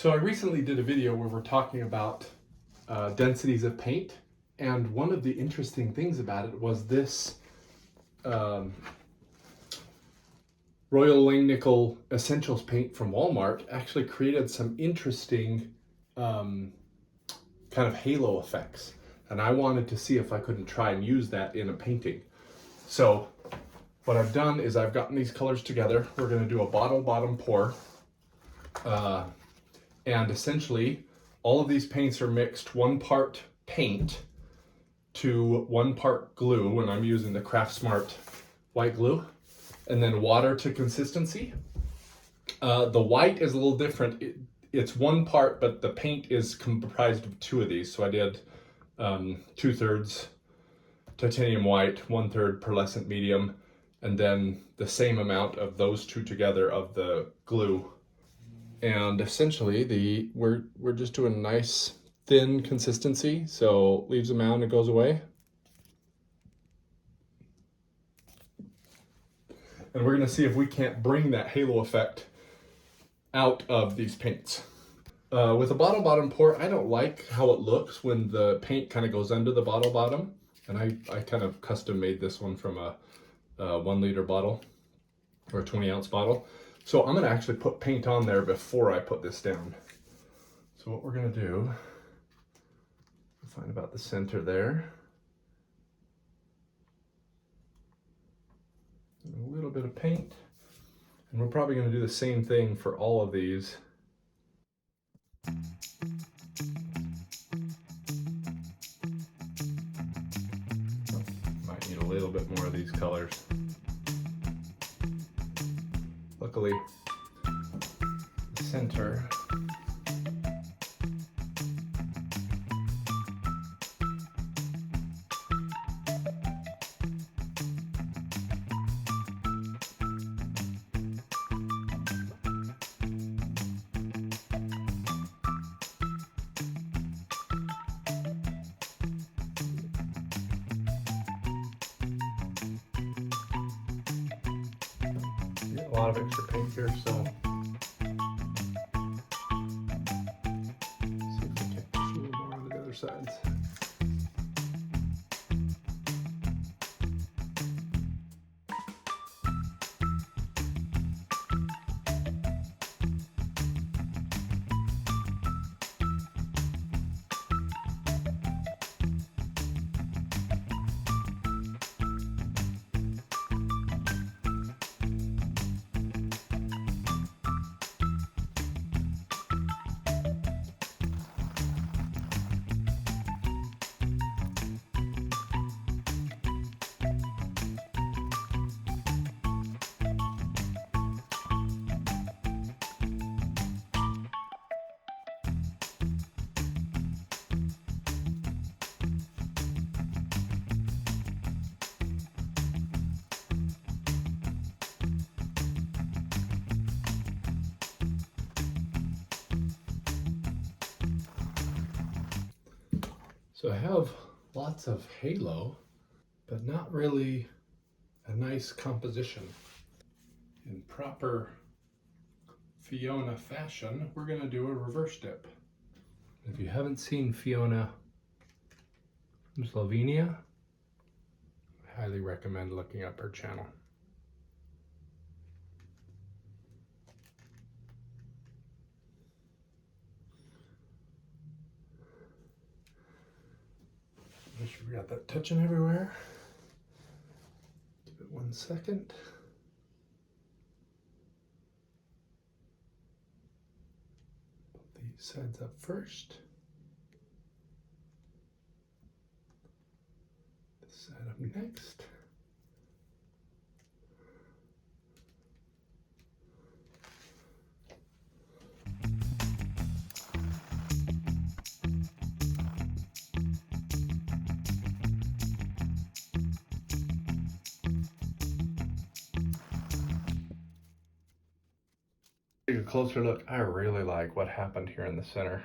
So I recently did a video where we're talking about densities of paint, and one of the interesting things about it was this Royal Langnickel Essentials paint from Walmart actually created some interesting kind of halo effects, and I wanted to see if I couldn't try and use that in a painting. So what I've done is I've gotten these colors together. We're going to do a bottom pour. And essentially, all of these paints are mixed 1 part paint to 1 part glue, and I'm using the Craft Smart white glue, and then water to consistency. The white is a little different. It's 1 part, but the paint is comprised of 2 of these. So I did 2/3 titanium white, 1/3 pearlescent medium, and then the same amount of those 2 together of the glue. And essentially we're just doing nice thin consistency, so leaves a mound and goes away. And we're going to see if we can't bring that halo effect out of these paints. With a bottom pour, I don't like how it looks when the paint kind of goes under the bottom. And I kind of custom made this one from a 1 liter bottle or a 20-ounce bottle. So I'm going to actually put paint on there before I put this down. So what we're going to do, find about the center there. And a little bit of paint. And we're probably going to do the same thing for all of these. Might need a little bit more of these colors. Luckily, the center a lot of extra paint here, so see if we can push a little more on the other sides. So I have lots of halo, but not really a nice composition. In proper Fiona fashion, we're going to do a reverse dip. If you haven't seen Fiona from Slovenia, I highly recommend looking up her channel. Make sure we got that touching everywhere. Give it 1 second. Put these sides up first. This side up next. Take a closer look. I really like what happened here in the center.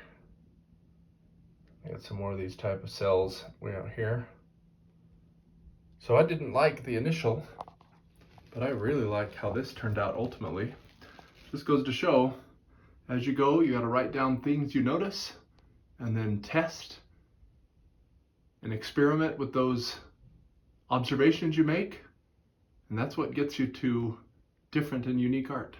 I got some more of these type of cells way out here. So I didn't like the initial, but I really like how this turned out ultimately. This goes to show, As you go, you got to write down things you notice and then test and experiment with those observations you make. And that's what gets you to different and unique art.